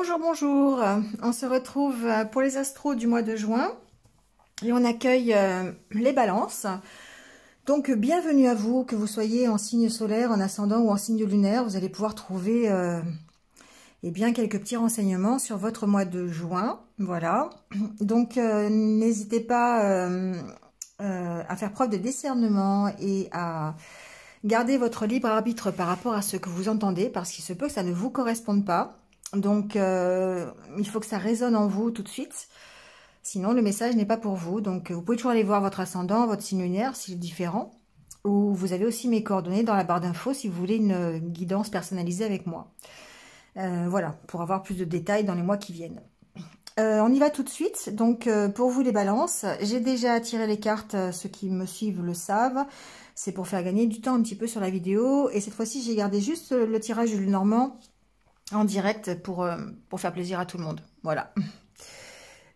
Bonjour, bonjour. On se retrouve pour les astros du mois de juin et on accueille les balances. Donc, bienvenue à vous, que vous soyez en signe solaire, en ascendant ou en signe lunaire. Vous allez pouvoir trouver eh bien, quelques petits renseignements sur votre mois de juin. Voilà. Donc, n'hésitez pas à faire preuve de discernement et à garder votre libre arbitre par rapport à ce que vous entendez, parce qu'il se peut que ça ne vous corresponde pas. Donc, il faut que ça résonne en vous tout de suite. Sinon, le message n'est pas pour vous. Donc, vous pouvez toujours aller voir votre ascendant, votre signe lunaire, s'il est différent. Ou vous avez aussi mes coordonnées dans la barre d'infos si vous voulez une guidance personnalisée avec moi. Voilà, pour avoir plus de détails dans les mois qui viennent. On y va tout de suite. Donc, pour vous les balances, j'ai déjà tiré les cartes. Ceux qui me suivent le savent. C'est pour faire gagner du temps un petit peu sur la vidéo. Et cette fois-ci, j'ai gardé juste le tirage du Normand en direct pour faire plaisir à tout le monde. Voilà.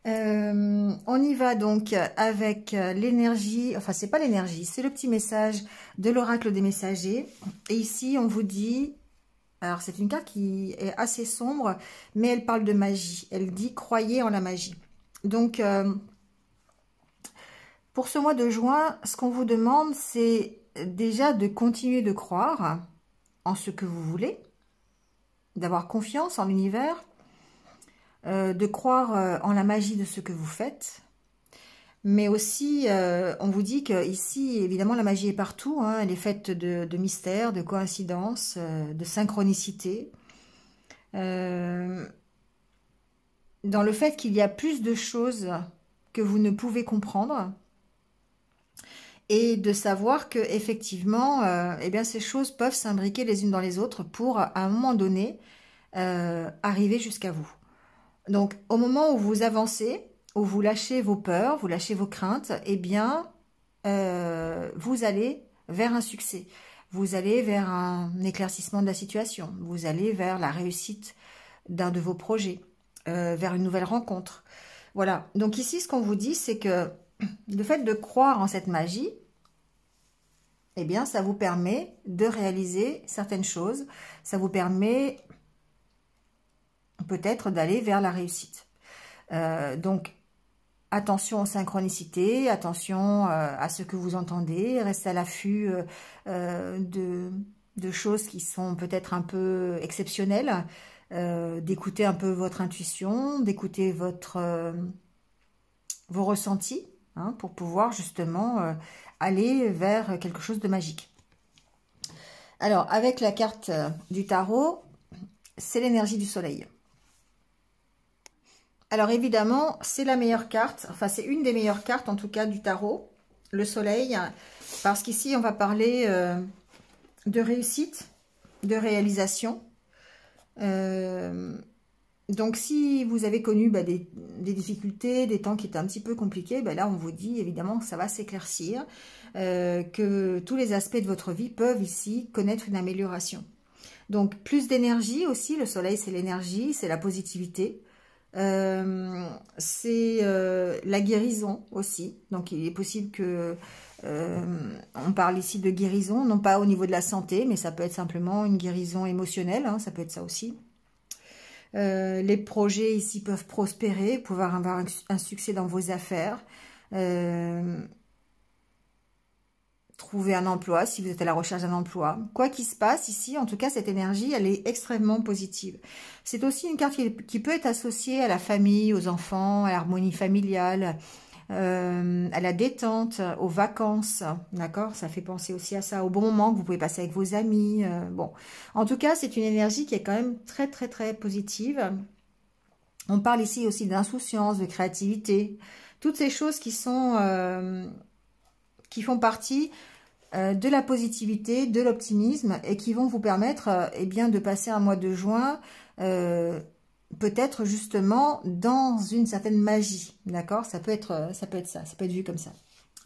On y va donc avec l'énergie, enfin c'est pas l'énergie, c'est le petit message de l'oracle des messagers. Et ici on vous dit, alors c'est une carte qui est assez sombre, mais elle parle de magie. Elle dit croyez en la magie. Donc pour ce mois de juin, ce qu'on vous demande, c'est déjà de continuer de croire en ce que vous voulez, d'avoir confiance en l'univers, de croire en la magie de ce que vous faites. Mais aussi, on vous dit que ici, évidemment, la magie est partout. Hein, elle est faite de mystères, de coïncidences, de synchronicité. Dans le fait qu'il y a plus de choses que vous ne pouvez comprendre. Et de savoir que effectivement, eh bien, ces choses peuvent s'imbriquer les unes dans les autres pour, à un moment donné, arriver jusqu'à vous. Donc, au moment où vous avancez, où vous lâchez vos peurs, vous lâchez vos craintes, eh bien, vous allez vers un succès. Vous allez vers un éclaircissement de la situation. Vous allez vers la réussite d'un de vos projets, vers une nouvelle rencontre. Voilà. Donc ici, ce qu'on vous dit, c'est que le fait de croire en cette magie, eh bien, ça vous permet de réaliser certaines choses. Ça vous permet peut-être d'aller vers la réussite. Donc, attention aux synchronicités, attention à ce que vous entendez, restez à l'affût de choses qui sont peut-être un peu exceptionnelles, d'écouter un peu votre intuition, d'écouter vos ressentis, hein, pour pouvoir justement aller vers quelque chose de magique. Alors, avec la carte du tarot, c'est l'énergie du soleil. Alors évidemment, c'est la meilleure carte, enfin c'est une des meilleures cartes en tout cas du tarot, le soleil, parce qu'ici on va parler de réussite, de réalisation. Donc si vous avez connu des difficultés, des temps qui étaient un petit peu compliqués, là on vous dit évidemment que ça va s'éclaircir, que tous les aspects de votre vie peuvent ici connaître une amélioration. Donc plus d'énergie aussi, le soleil c'est l'énergie, c'est la positivité. C'est la guérison aussi, donc il est possible que on parle ici de guérison, non pas au niveau de la santé, mais ça peut être simplement une guérison émotionnelle, hein, ça peut être ça aussi. Les projets ici peuvent prospérer, pouvoir avoir un succès dans vos affaires, trouver un emploi si vous êtes à la recherche d'un emploi. Quoi qu'il se passe ici, en tout cas, cette énergie, elle est extrêmement positive. C'est aussi une carte qui peut être associée à la famille, aux enfants, à l'harmonie familiale, à la détente, aux vacances, d'accord? Ça fait penser aussi à ça, au bon moment que vous pouvez passer avec vos amis. Bon, en tout cas, c'est une énergie qui est quand même très, très, très positive. On parle ici aussi d'insouciance, de créativité, toutes ces choses qui sont... qui font partie de la positivité, de l'optimisme et qui vont vous permettre eh bien, de passer un mois de juin peut-être justement dans une certaine magie, d'accord? Ça peut être ça, ça peut être vu comme ça.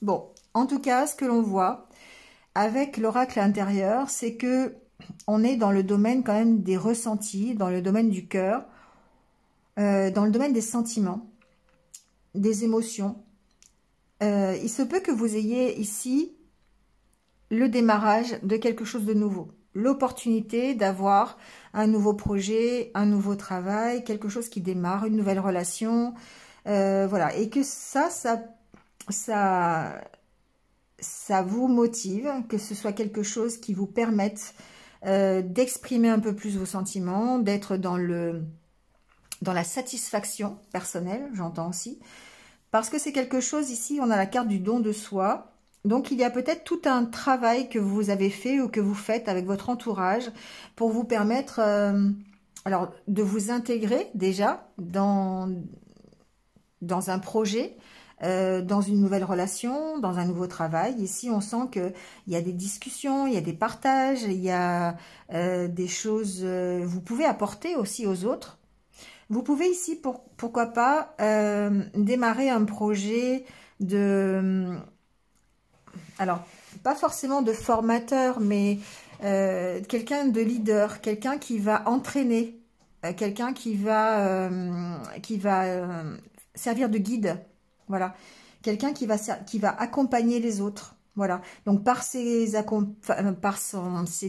Bon, en tout cas, ce que l'on voit avec l'oracle intérieur, c'est que on est dans le domaine quand même des ressentis, dans le domaine du cœur, dans le domaine des sentiments, des émotions. Il se peut que vous ayez ici le démarrage de quelque chose de nouveau. l'opportunité d'avoir un nouveau projet, un nouveau travail, quelque chose qui démarre, une nouvelle relation, voilà, et que ça vous motive, que ce soit quelque chose qui vous permette d'exprimer un peu plus vos sentiments, d'être dans la satisfaction personnelle, j'entends aussi, parce que c'est quelque chose ici, on a la carte du don de soi, donc il y a peut-être tout un travail que vous avez fait ou que vous faites avec votre entourage pour vous permettre alors de vous intégrer déjà dans un projet, dans une nouvelle relation, dans un nouveau travail. Ici, on sent qu'il y a des discussions, il y a des partages, il y a des choses... vous pouvez apporter aussi aux autres. Vous pouvez ici, pourquoi pas, démarrer un projet de... alors, pas forcément de formateur, mais quelqu'un de leader, quelqu'un qui va entraîner, quelqu'un qui va servir de guide. Voilà, quelqu'un qui va accompagner les autres. Voilà, donc par ses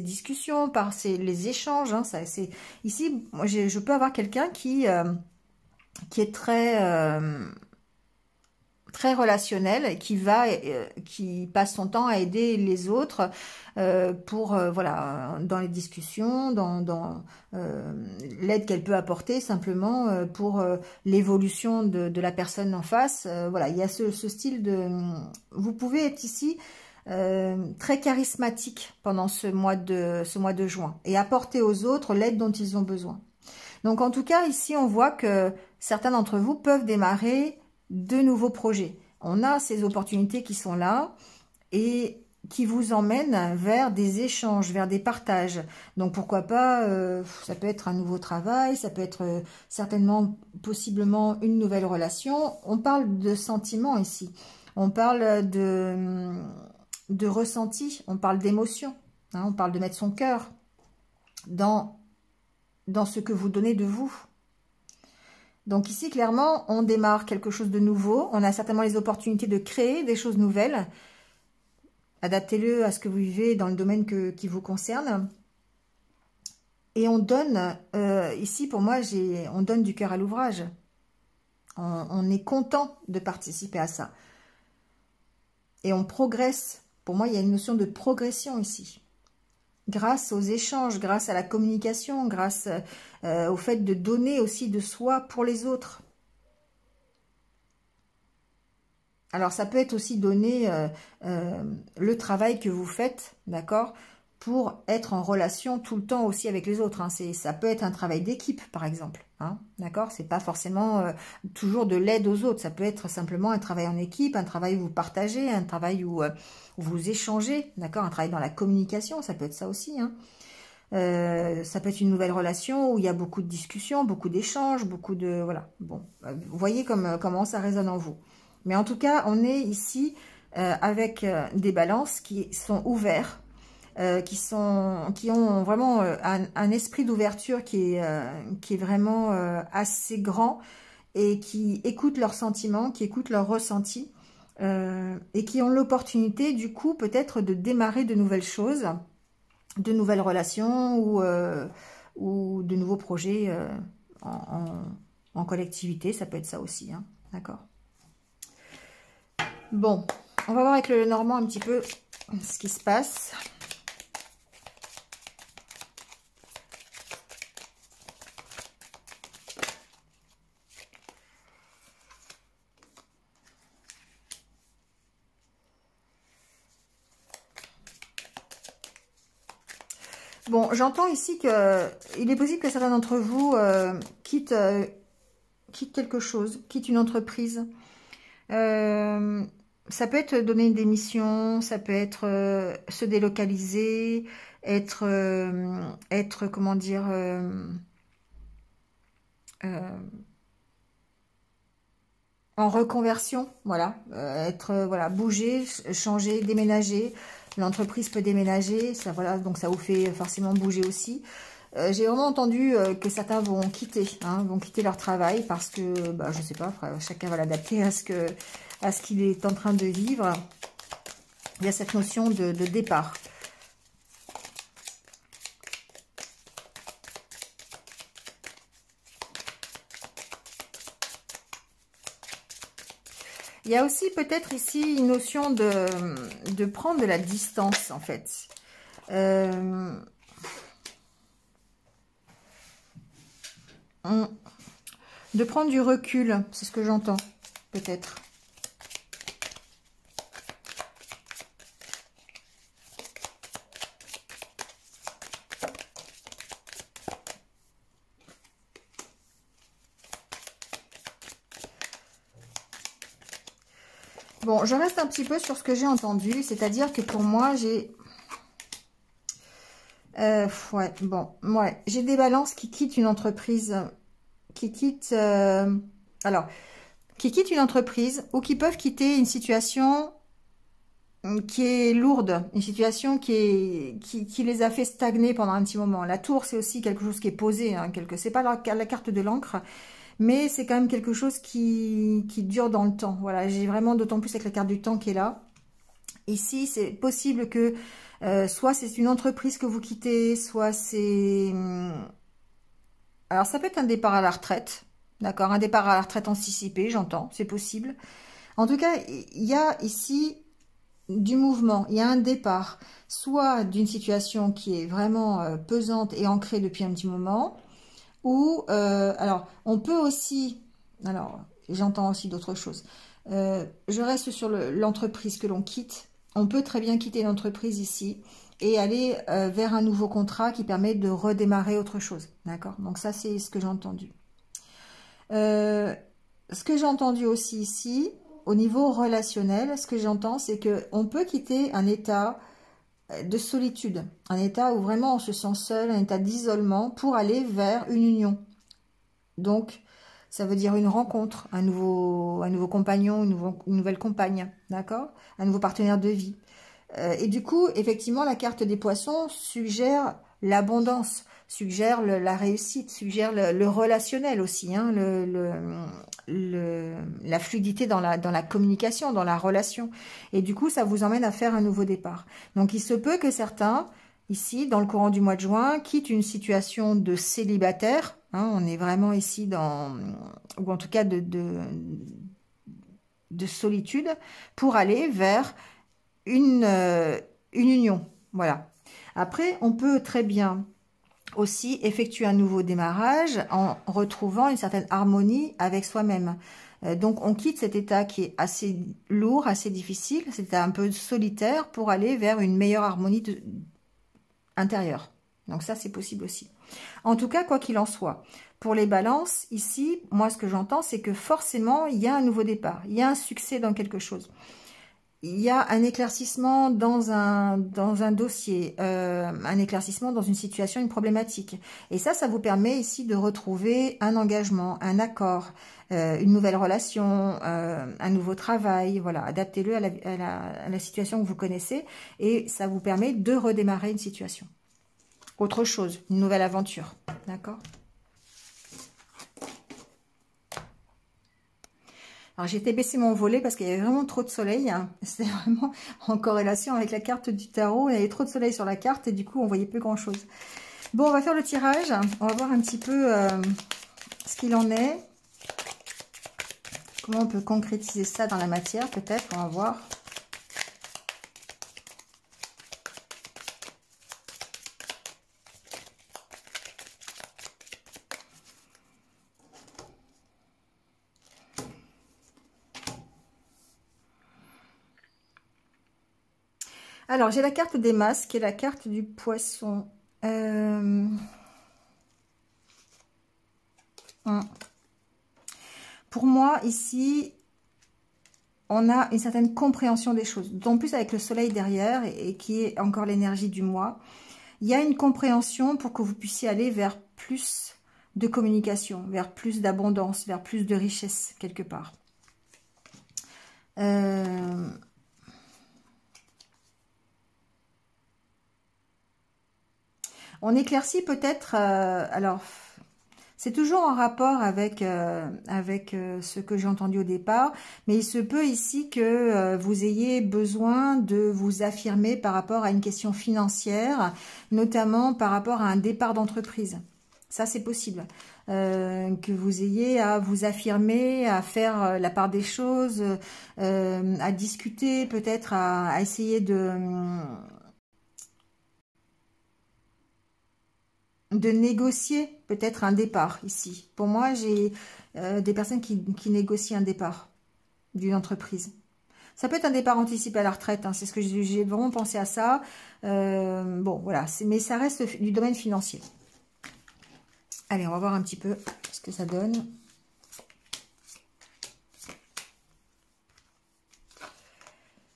discussions, par les échanges, hein, ici, moi, je peux avoir quelqu'un qui est très relationnel, et qui passe son temps à aider les autres pour voilà, dans les discussions, dans l'aide qu'elle peut apporter simplement pour l'évolution de la personne en face. Voilà, il y a ce style de... Vous pouvez être ici très charismatique pendant ce mois de juin et apporter aux autres l'aide dont ils ont besoin. Donc en tout cas, ici, on voit que certains d'entre vous peuvent démarrer de nouveaux projets. On a ces opportunités qui sont là et qui vous emmènent vers des échanges, vers des partages. Donc pourquoi pas, ça peut être un nouveau travail, ça peut être certainement, possiblement une nouvelle relation. On parle de sentiments ici, on parle de ressenti, on parle d'émotion, hein, on parle de mettre son cœur dans ce que vous donnez de vous. Donc ici, clairement, on démarre quelque chose de nouveau. On a certainement les opportunités de créer des choses nouvelles. Adaptez-le à ce que vous vivez dans le domaine qui vous concerne. Et on donne, ici pour moi, on donne du cœur à l'ouvrage. On est content de participer à ça. Et on progresse. Pour moi, il y a une notion de progression ici. Grâce aux échanges, grâce à la communication, grâce au fait de donner aussi de soi pour les autres. Alors, ça peut être aussi donner le travail que vous faites, d'accord, pour être en relation tout le temps aussi avec les autres. Hein. Ça peut être un travail d'équipe, par exemple. Hein, d'accord, c'est pas forcément toujours de l'aide aux autres. Ça peut être simplement un travail en équipe, un travail où vous partagez, un travail où vous échangez, d'accord, un travail dans la communication, ça peut être ça aussi. Hein. Ça peut être une nouvelle relation où il y a beaucoup de discussions, beaucoup d'échanges, beaucoup de... Voilà, bon, vous voyez comment ça résonne en vous. Mais en tout cas, on est ici avec des balances qui sont ouverts, qui ont vraiment un esprit d'ouverture qui est vraiment assez grand et qui écoutent leurs sentiments, qui écoutent leurs ressentis et qui ont l'opportunité du coup peut-être de démarrer de nouvelles choses, de nouvelles relations ou de nouveaux projets en collectivité, ça peut être ça aussi, hein, d'accord. Bon, on va voir avec le Normand un petit peu ce qui se passe. Bon, j'entends ici qu'il est possible que certains d'entre vous quittent quelque chose, quittent une entreprise. Ça peut être donner une démission, ça peut être se délocaliser, être comment dire, en reconversion, voilà, voilà, bouger, changer, déménager. L'entreprise peut déménager, ça, voilà, donc ça vous fait forcément bouger aussi. J'ai vraiment entendu que certains vont quitter leur travail parce que, bah, je sais pas, chacun va l'adapter à ce qu'il est en train de vivre. Il y a cette notion de départ. Il y a aussi peut-être ici une notion de prendre de la distance, en fait. De prendre du recul, c'est ce que j'entends, peut-être. Bon, je reste un petit peu sur ce que j'ai entendu, c'est-à-dire que pour moi, j'ai... j'ai des balances qui quittent une entreprise, qui quittent une entreprise ou qui peuvent quitter une situation qui est lourde, une situation qui les a fait stagner pendant un petit moment. La tour, c'est aussi quelque chose qui est posé, hein, c'est pas la carte de l'encre, mais c'est quand même quelque chose qui dure dans le temps. Voilà, j'ai vraiment d'autant plus avec la carte du temps qui est là. Ici, c'est possible que soit c'est une entreprise que vous quittez, soit c'est... Alors, ça peut être un départ à la retraite, d'accord? Un départ à la retraite anticipé, j'entends, c'est possible. En tout cas, il y a ici du mouvement, il y a un départ, soit d'une situation qui est vraiment pesante et ancrée depuis un petit moment, ou, alors, on peut aussi... Alors, j'entends aussi d'autres choses. Je reste sur l'entreprise que l'on quitte. On peut très bien quitter l'entreprise ici et aller vers un nouveau contrat qui permet de redémarrer autre chose. D'accord? Donc ça, c'est ce que j'ai entendu. Ce que j'ai entendu aussi ici, au niveau relationnel, ce que j'entends, c'est qu'on peut quitter un état de solitude, un état où vraiment on se sent seul, un état d'isolement pour aller vers une union. Donc, ça veut dire une rencontre, un nouveau compagnon, une nouvelle compagne, d'accord? Un nouveau partenaire de vie. Et du coup, effectivement, la carte des poissons suggère l'abondance, suggère la réussite, suggère le relationnel aussi, hein, la fluidité dans la communication, dans la relation. Et du coup, ça vous emmène à faire un nouveau départ. Donc, il se peut que certains, ici, dans le courant du mois de juin, quittent une situation de célibataire. Hein, on est vraiment ici dans... ou en tout cas de solitude, pour aller vers une union. Voilà. Après, on peut très bien aussi effectuer un nouveau démarrage en retrouvant une certaine harmonie avec soi-même. Donc, on quitte cet état qui est assez lourd, assez difficile, cet état un peu solitaire, pour aller vers une meilleure harmonie intérieure. Donc ça, c'est possible aussi. En tout cas, quoi qu'il en soit, pour les balances, ici, moi, ce que j'entends, c'est que forcément, il y a un nouveau départ, il y a un succès dans quelque chose. Il y a un éclaircissement dans un dossier, un éclaircissement dans une situation, une problématique. Et ça vous permet ici de retrouver un engagement, un accord, une nouvelle relation, un nouveau travail. Voilà, adaptez-le à la situation que vous connaissez et ça vous permet de redémarrer une situation. Autre chose, une nouvelle aventure. D'accord ? Alors, j'ai été baisser mon volet parce qu'il y avait vraiment trop de soleil. Hein. C'était vraiment en corrélation avec la carte du tarot. Il y avait trop de soleil sur la carte et du coup, on voyait plus grand-chose. Bon, on va faire le tirage. On va voir un petit peu ce qu'il en est. Comment on peut concrétiser ça dans la matière, peut-être. On va voir. Alors, j'ai la carte des masques et la carte du poisson. Pour moi, ici, on a une certaine compréhension des choses. D'autant plus avec le soleil derrière et qui est encore l'énergie du mois. Il y a une compréhension pour que vous puissiez aller vers plus de communication, vers plus d'abondance, vers plus de richesse, quelque part. On éclaircit peut-être, alors c'est toujours en rapport avec ce que j'ai entendu au départ, mais il se peut ici que vous ayez besoin de vous affirmer par rapport à une question financière, notamment par rapport à un départ d'entreprise. Ça, c'est possible. Que vous ayez à vous affirmer, à faire la part des choses, à discuter, peut-être à essayer de négocier peut-être un départ ici. Pour moi, j'ai des personnes qui négocient un départ d'une entreprise. Ça peut être un départ anticipé à la retraite, hein, c'est ce que j'ai vraiment pensé à ça. Bon, voilà, mais ça reste du domaine financier. Allez, on va voir un petit peu ce que ça donne.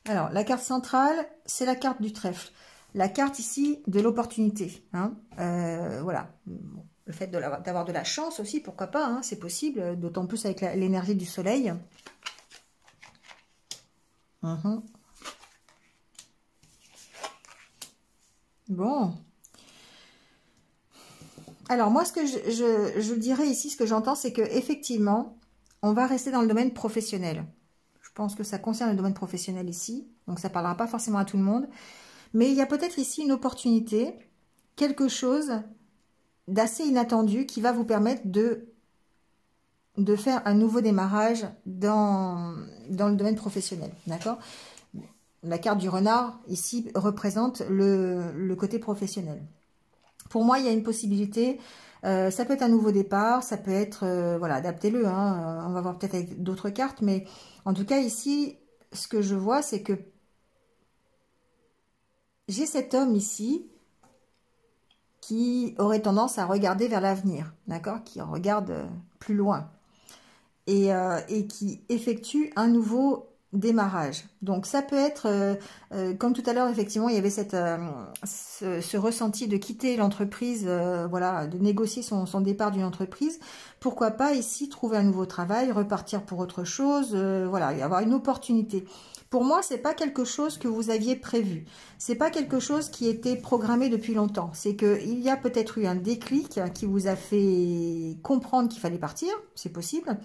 Alors, la carte centrale, c'est la carte du trèfle. La carte ici de l'opportunité. Hein. Voilà. Bon, le fait d'avoir de la chance aussi, pourquoi pas, hein, c'est possible, d'autant plus avec l'énergie du soleil. Bon. Alors, moi, ce que je dirais ici, ce que j'entends, c'est que effectivement, on va rester dans le domaine professionnel. Je pense que ça concerne le domaine professionnel ici, donc ça ne parlera pas forcément à tout le monde. Mais il y a peut-être ici une opportunité, quelque chose d'assez inattendu qui va vous permettre de faire un nouveau démarrage dans le domaine professionnel. D'accord ? La carte du renard, ici, représente le côté professionnel. Pour moi, il y a une possibilité. Ça peut être un nouveau départ, ça peut être... voilà, adaptez-le. Hein, on va voir peut-être avec d'autres cartes. Mais en tout cas, ici, ce que je vois, c'est que j'ai cet homme ici qui aurait tendance à regarder vers l'avenir, d'accord, qui regarde plus loin et qui effectue un nouveau démarrage. Donc ça peut être, comme tout à l'heure, effectivement, il y avait ce ressenti de quitter l'entreprise, voilà, de négocier son départ d'une entreprise. Pourquoi pas ici trouver un nouveau travail, repartir pour autre chose, voilà, y avoir une opportunité. Pour moi, c'est pas quelque chose que vous aviez prévu. C'est pas quelque chose qui était programmé depuis longtemps. C'est qu'il y a peut-être eu un déclic qui vous a fait comprendre qu'il fallait partir, c'est possible.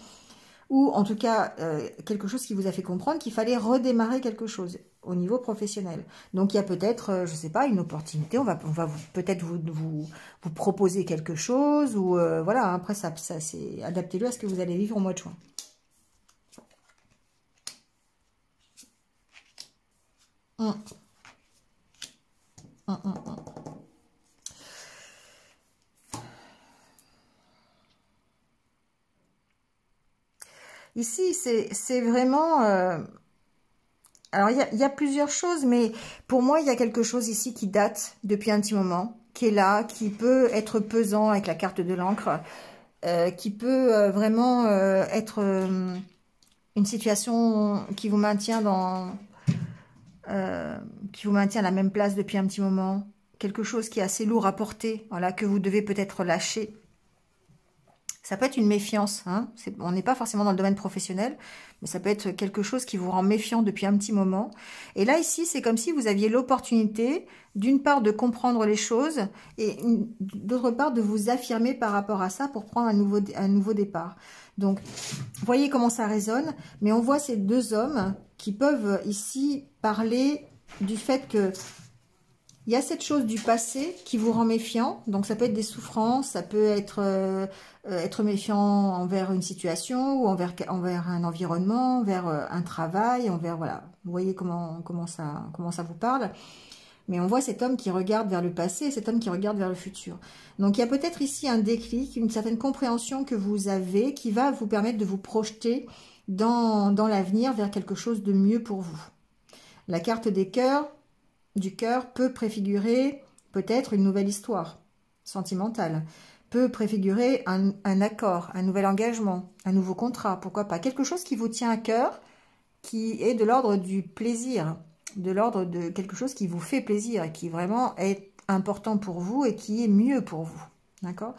Ou en tout cas, quelque chose qui vous a fait comprendre qu'il fallait redémarrer quelque chose au niveau professionnel. Donc, il y a peut-être, je sais pas, une opportunité. On va peut-être vous proposer quelque chose. Ou voilà, après, ça c'est adaptez-le à ce que vous allez vivre au mois de juin. Ici, c'est vraiment... alors, il y a plusieurs choses, mais pour moi, il y a quelque chose ici qui date depuis un petit moment, qui est là, qui peut être pesant avec la carte de l'encre, qui peut vraiment être une situation qui vous maintient qui vous maintient à la même place depuis un petit moment, quelque chose qui est assez lourd à porter, voilà, que vous devez peut-être lâcher. Ça peut être une méfiance, hein. On n'est pas forcément dans le domaine professionnel, mais ça peut être quelque chose qui vous rend méfiant depuis un petit moment. Et là, ici, c'est comme si vous aviez l'opportunité, d'une part, de comprendre les choses, et d'autre part, de vous affirmer par rapport à ça pour prendre un nouveau départ. Donc, voyez comment ça résonne, mais on voit ces deux hommes qui peuvent ici parler du fait que il y a cette chose du passé qui vous rend méfiant. Donc, ça peut être des souffrances, ça peut être être méfiant envers une situation ou envers un environnement, envers un travail, envers, voilà. Vous voyez comment ça vous parle. Mais on voit cet homme qui regarde vers le passé et cet homme qui regarde vers le futur. Donc, il y a peut-être ici un déclic, une certaine compréhension que vous avez qui va vous permettre de vous projeter dans l'avenir vers quelque chose de mieux pour vous. La carte des cœurs, du cœur peut préfigurer peut-être une nouvelle histoire sentimentale, peut préfigurer un accord, un nouvel engagement, un nouveau contrat, pourquoi pas, quelque chose qui vous tient à cœur, qui est de l'ordre du plaisir, de l'ordre de quelque chose qui vous fait plaisir et qui vraiment est important pour vous et qui est mieux pour vous, d'accord?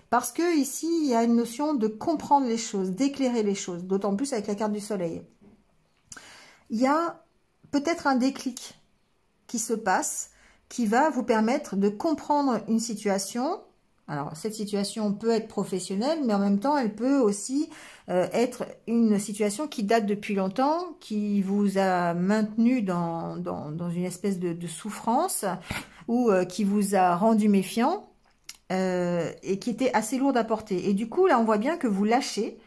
Parce que ici, il y a une notion de comprendre les choses, d'éclairer les choses, d'autant plus avec la carte du soleil. Il y a peut-être un déclic qui se passe, qui va vous permettre de comprendre une situation. Alors, cette situation peut être professionnelle, mais en même temps, elle peut aussi être une situation qui date depuis longtemps, qui vous a maintenu dans une espèce de souffrance, ou qui vous a rendu méfiant, et qui était assez lourde à porter. Et du coup, là, on voit bien que vous lâchez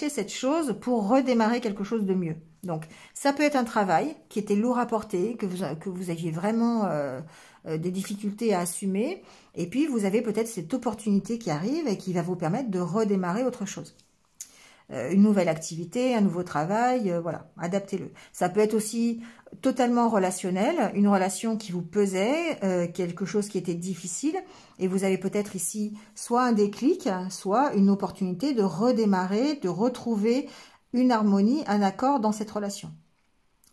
cette chose pour redémarrer quelque chose de mieux. Donc, ça peut être un travail qui était lourd à porter, que vous aviez vraiment des difficultés à assumer. Et puis, vous avez peut-être cette opportunité qui arrive et qui va vous permettre de redémarrer autre chose. Une nouvelle activité, un nouveau travail, voilà, adaptez-le. Ça peut être aussi totalement relationnel, une relation qui vous pesait, quelque chose qui était difficile, et vous avez peut-être ici soit un déclic, soit une opportunité de redémarrer, de retrouver une harmonie, un accord dans cette relation.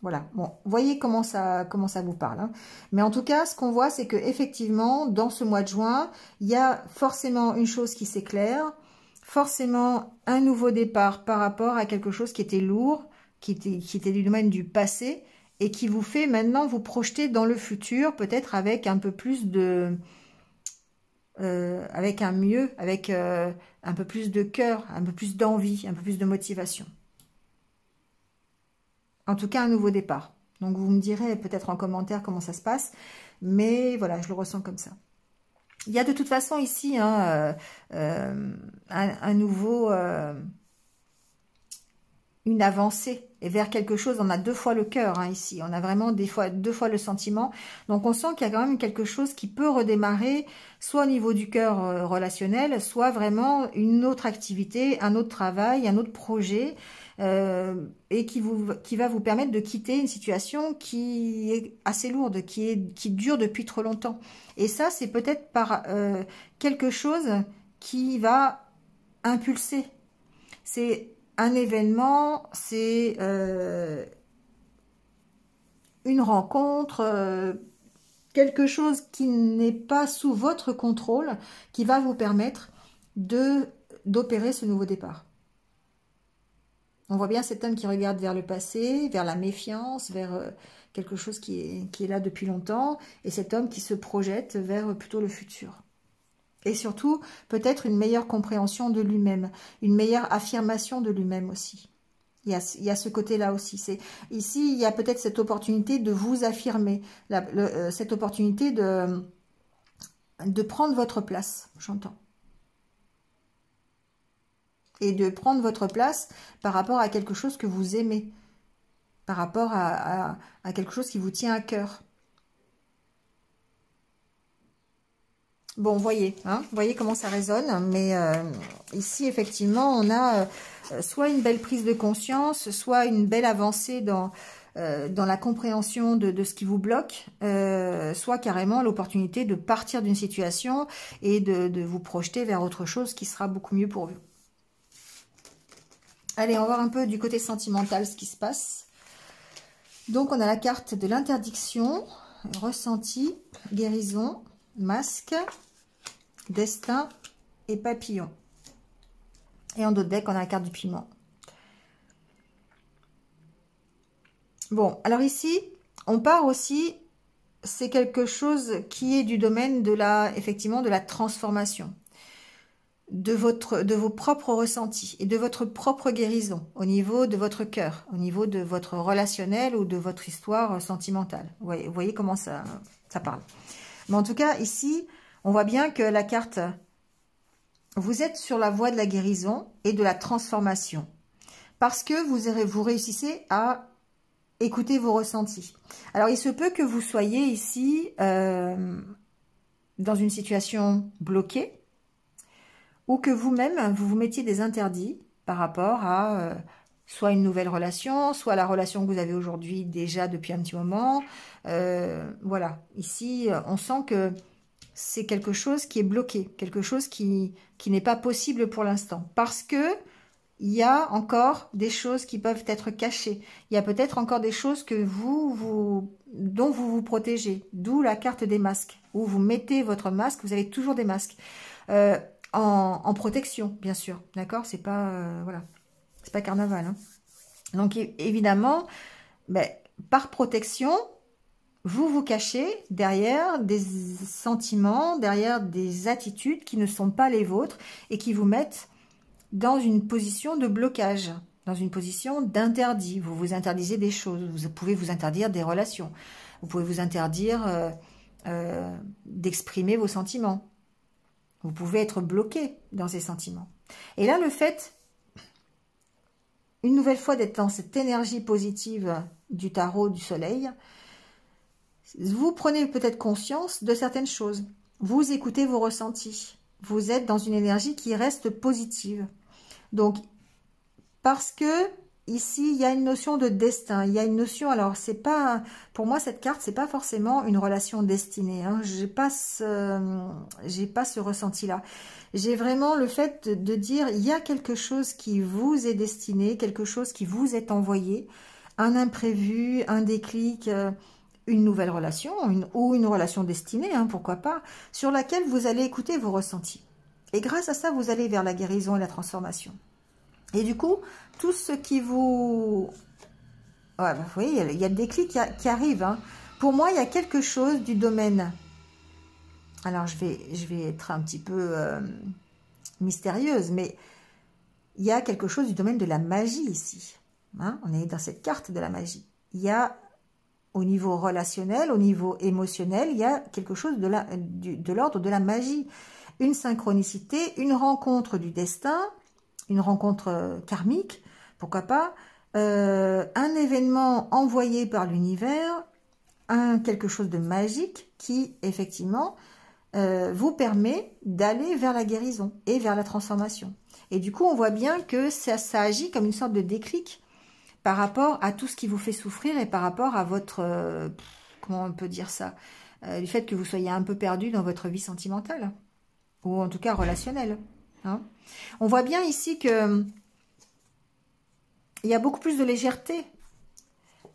Voilà, bon, voyez comment ça vous parle. Hein. Mais en tout cas, ce qu'on voit, c'est que effectivement, dans ce mois de juin, il y a forcément une chose qui s'éclaire, forcément un nouveau départ par rapport à quelque chose qui était lourd, qui était du domaine du passé, et qui vous fait maintenant vous projeter dans le futur, peut-être avec un peu plus de... avec un mieux, avec un peu plus de cœur, un peu plus d'envie, un peu plus de motivation. En tout cas, un nouveau départ. Donc, vous me direz peut-être en commentaire comment ça se passe, mais voilà, je le ressens comme ça. Il y a de toute façon ici hein, un nouveau... une avancée et vers quelque chose. On a deux fois le cœur hein, ici. On a vraiment deux fois le sentiment. Donc, on sent qu'il y a quand même quelque chose qui peut redémarrer, soit au niveau du cœur relationnel, soit vraiment une autre activité, un autre travail, un autre projet, et qui va vous permettre de quitter une situation qui est assez lourde, qui dure depuis trop longtemps. Et ça, c'est peut-être par quelque chose qui va impulser. C'est un événement, c'est une rencontre, quelque chose qui n'est pas sous votre contrôle, qui va vous permettre d'opérer ce nouveau départ. On voit bien cet homme qui regarde vers le passé, vers la méfiance, vers quelque chose qui est là depuis longtemps, et cet homme qui se projette vers plutôt le futur. Et surtout, peut-être une meilleure compréhension de lui-même, une meilleure affirmation de lui-même aussi. Il y a ce côté-là aussi. Ici, il y a peut-être cette opportunité de vous affirmer, cette opportunité de prendre votre place, j'entends. Et de prendre votre place par rapport à quelque chose que vous aimez, par rapport à quelque chose qui vous tient à cœur. Bon, voyez comment ça résonne, mais ici, effectivement, on a soit une belle prise de conscience, soit une belle avancée dans la compréhension de ce qui vous bloque, soit carrément l'opportunité de partir d'une situation et de vous projeter vers autre chose qui sera beaucoup mieux pour vous. Allez, on va voir un peu du côté sentimental ce qui se passe. Donc, on a la carte de l'interdiction, ressenti, guérison, masque, destin et papillon. Et en dos de deck, on a la carte du piment. Bon, alors ici, on part aussi, c'est quelque chose qui est du domaine de effectivement, de la transformation. De vos propres ressentis et de votre propre guérison au niveau de votre cœur, au niveau de votre relationnel ou de votre histoire sentimentale. Vous voyez comment ça parle. Mais en tout cas, ici, on voit bien que la carte, vous êtes sur la voie de la guérison et de la transformation. Parce que vous réussissez à écouter vos ressentis. Alors, il se peut que vous soyez ici dans une situation bloquée, ou que vous-même, vous vous mettiez des interdits par rapport à soit une nouvelle relation, soit la relation que vous avez aujourd'hui déjà depuis un petit moment. Voilà, ici, on sent que c'est quelque chose qui est bloqué, quelque chose qui n'est pas possible pour l'instant. Parce que il y a encore des choses qui peuvent être cachées. Il y a peut-être encore des choses que dont vous vous protégez. D'où la carte des masques, où vous mettez votre masque, vous avez toujours des masques. En protection, bien sûr, d'accord? C'est pas, voilà, c'est pas carnaval. Hein. Donc, évidemment, par protection, vous vous cachez derrière des sentiments, derrière des attitudes qui ne sont pas les vôtres et qui vous mettent dans une position de blocage, dans une position d'interdit. Vous vous interdisez des choses, vous pouvez vous interdire des relations, vous pouvez vous interdire d'exprimer vos sentiments. Vous pouvez être bloqué dans ces sentiments. Et là, le fait, une nouvelle fois, d'être dans cette énergie positive du tarot, du soleil, vous prenez peut-être conscience de certaines choses. Vous écoutez vos ressentis. Vous êtes dans une énergie qui reste positive. Donc, parce que ici, il y a une notion de destin. Il y a une notion, alors c'est pas, pour moi cette carte, c'est pas forcément une relation destinée. Hein. J'ai pas ce ressenti-là. J'ai vraiment le fait de dire, il y a quelque chose qui vous est destiné, quelque chose qui vous est envoyé, un imprévu, un déclic, une nouvelle relation, ou une relation destinée, hein, pourquoi pas, sur laquelle vous allez écouter vos ressentis. Et grâce à ça, vous allez vers la guérison et la transformation. Et du coup, tout ce qui vous... Ouais, vous voyez, il y a le déclic qui arrive. Hein. Pour moi, il y a quelque chose du domaine... Alors, je vais être un petit peu mystérieuse, mais il y a quelque chose du domaine de la magie ici. Hein. On est dans cette carte de la magie. Il y a, au niveau relationnel, au niveau émotionnel, il y a quelque chose de l'ordre de la magie. Une synchronicité, une rencontre du destin, une rencontre karmique, pourquoi pas, un événement envoyé par l'univers, quelque chose de magique qui, effectivement, vous permet d'aller vers la guérison et vers la transformation. Et du coup, on voit bien que ça agit comme une sorte de déclic par rapport à tout ce qui vous fait souffrir et par rapport à votre... comment on peut dire ça, du fait que vous soyez un peu perdu dans votre vie sentimentale, ou en tout cas relationnelle. Hein. On voit bien ici que il y a beaucoup plus de légèreté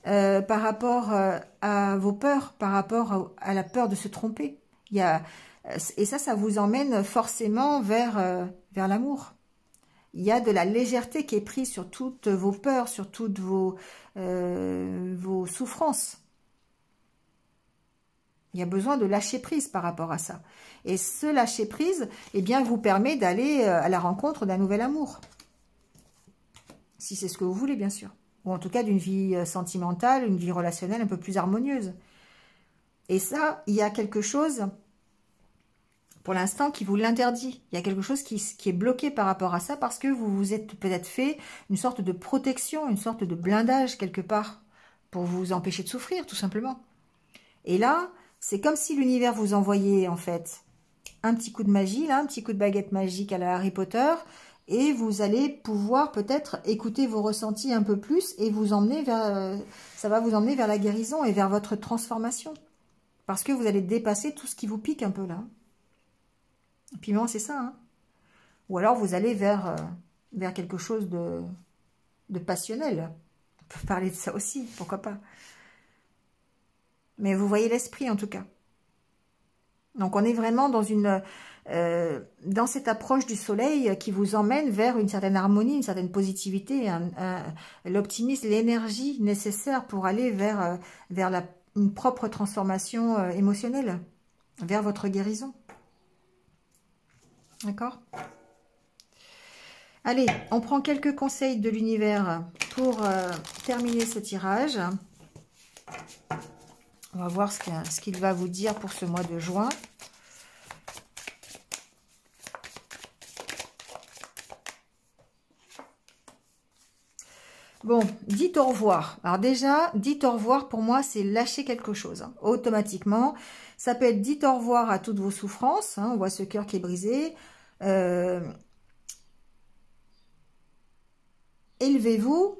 par rapport à vos peurs, par rapport à la peur de se tromper. Et ça vous emmène forcément vers l'amour. Il y a de la légèreté qui est prise sur toutes vos peurs, sur toutes vos souffrances. Il y a besoin de lâcher prise par rapport à ça. Et ce lâcher prise, eh bien, vous permet d'aller à la rencontre d'un nouvel amour. Si c'est ce que vous voulez, bien sûr. Ou en tout cas d'une vie sentimentale, une vie relationnelle un peu plus harmonieuse. Et ça, il y a quelque chose, pour l'instant, qui vous l'interdit. Il y a quelque chose qui est bloqué par rapport à ça parce que vous vous êtes peut-être fait une sorte de protection, une sorte de blindage quelque part pour vous empêcher de souffrir, tout simplement. Et là, c'est comme si l'univers vous envoyait, en fait, un petit coup de magie, là, un petit coup de baguette magique à la Harry Potter, et vous allez pouvoir peut-être écouter vos ressentis un peu plus et vous emmener vers, ça va vous emmener vers la guérison et vers votre transformation. Parce que vous allez dépasser tout ce qui vous pique un peu, là. Et puis bon, c'est ça, hein. Ou alors vous allez vers quelque chose de passionnel. On peut parler de ça aussi, pourquoi pas. Mais vous voyez l'esprit, en tout cas. Donc, on est vraiment dans cette approche du soleil qui vous emmène vers une certaine harmonie, une certaine positivité, l'optimisme, l'énergie nécessaire pour aller vers une propre transformation émotionnelle, vers votre guérison. D'accord ? Allez, on prend quelques conseils de l'univers pour terminer ce tirage. On va voir ce qu'il va vous dire pour ce mois de juin. Bon, dites au revoir. Alors déjà, dites au revoir, pour moi, c'est lâcher quelque chose. Hein, automatiquement. Ça peut être dites au revoir à toutes vos souffrances. Hein, on voit ce cœur qui est brisé. Élevez-vous.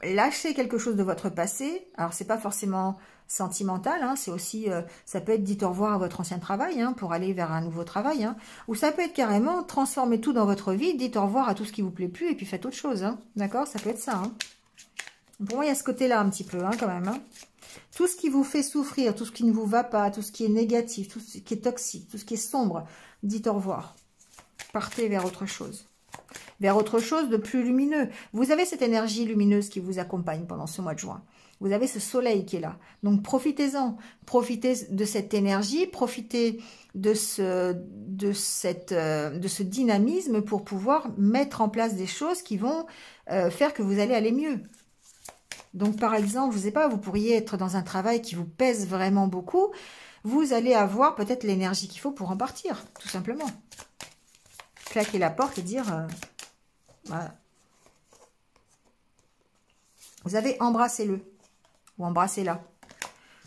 Lâchez quelque chose de votre passé. Alors, c'est pas forcément sentimental, hein, c'est aussi, ça peut être dites au revoir à votre ancien travail, hein, pour aller vers un nouveau travail, hein, ou ça peut être carrément transformer tout dans votre vie, dites au revoir à tout ce qui vous plaît plus et puis faites autre chose, hein, d'accord, ça peut être ça. Hein. Pour moi, il y a ce côté-là un petit peu, hein, quand même. Hein. Tout ce qui vous fait souffrir, tout ce qui ne vous va pas, tout ce qui est négatif, tout ce qui est toxique, tout ce qui est sombre, dites au revoir. Partez vers autre chose. Vers autre chose de plus lumineux. Vous avez cette énergie lumineuse qui vous accompagne pendant ce mois de juin. Vous avez ce soleil qui est là. Donc, profitez-en. Profitez de cette énergie, profitez de ce dynamisme pour pouvoir mettre en place des choses qui vont faire que vous allez aller mieux. Donc, par exemple, je ne sais pas, vous pourriez être dans un travail qui vous pèse vraiment beaucoup. vous allez avoir peut-être l'énergie qu'il faut pour en partir, tout simplement. Claquer la porte et dire, voilà. Vous avez embrassé-le, ou embrassez-la.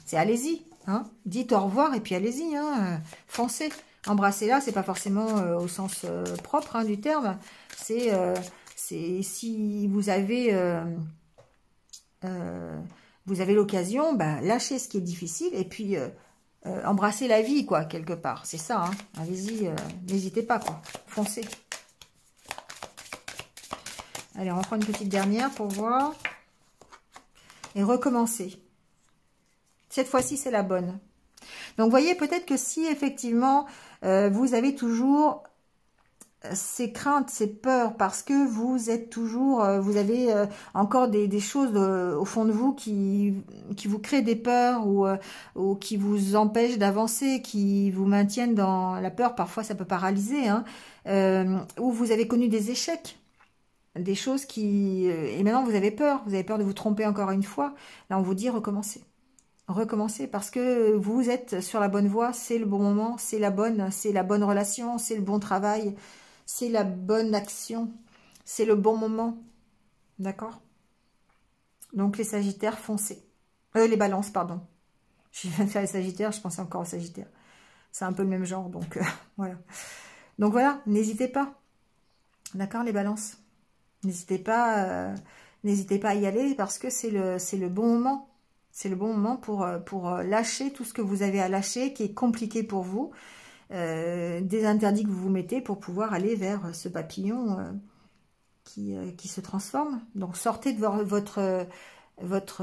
C'est allez-y, hein. Dites au revoir et puis allez-y, hein. Foncez. Embrassez-la, c'est pas forcément au sens propre hein, du terme. C'est si vous avez l'occasion, bah, lâchez ce qui est difficile et puis embrassez la vie, quoi, quelque part. C'est ça, hein. Allez-y, n'hésitez pas, quoi. Foncez. Allez, on va prendre une petite dernière pour voir. Et recommencer. Cette fois-ci, c'est la bonne. Donc, vous voyez, peut-être que si, effectivement, vous avez toujours ces craintes, ces peurs, parce que vous êtes toujours, vous avez encore des choses au fond de vous qui vous créent des peurs ou qui vous empêchent d'avancer, qui vous maintiennent dans la peur. Parfois, ça peut paralyser, hein, ou vous avez connu des échecs. Des choses qui... Et maintenant, vous avez peur de vous tromper encore une fois. Là, on vous dit recommencer. Recommencer parce que vous êtes sur la bonne voie, c'est le bon moment, c'est la bonne relation, c'est le bon travail, c'est la bonne action, c'est le bon moment. D'accord? Donc, les Sagittaires, foncez. Les Balances, pardon. Je viens de faire les Sagittaires, je pensais encore aux Sagittaires. C'est un peu le même genre, donc voilà. Donc voilà, n'hésitez pas. D'accord, les Balances? N'hésitez pas à y aller parce que c'est le bon moment. C'est le bon moment pour lâcher tout ce que vous avez à lâcher, qui est compliqué pour vous. Des interdits que vous vous mettez pour pouvoir aller vers ce papillon qui se transforme. Donc, sortez de votre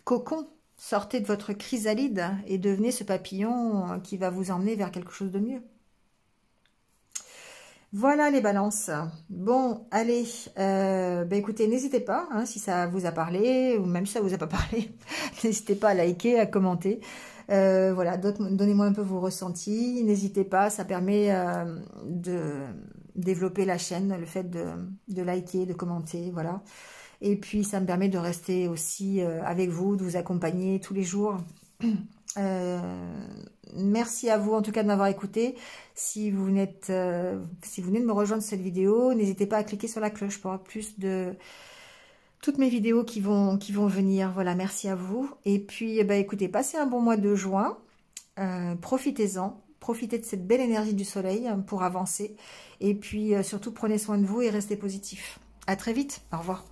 cocon, sortez de votre chrysalide et devenez ce papillon qui va vous emmener vers quelque chose de mieux. Voilà les balances. Bon, allez, écoutez, n'hésitez pas, hein, si ça vous a parlé, ou même si ça vous a pas parlé, n'hésitez pas à liker, à commenter. Voilà, donnez-moi un peu vos ressentis. N'hésitez pas, ça permet de développer la chaîne, le fait de liker, de commenter, voilà. Et puis, ça me permet de rester aussi avec vous, de vous accompagner tous les jours. Merci à vous en tout cas de m'avoir écouté. Si vous venez de me rejoindre sur cette vidéo, n'hésitez pas à cliquer sur la cloche pour avoir plus de toutes mes vidéos qui vont venir. Voilà, merci à vous. Et puis, écoutez, passez un bon mois de juin. Profitez-en. Profitez de cette belle énergie du soleil pour avancer. Et puis, surtout, prenez soin de vous et restez positif. À très vite. Au revoir.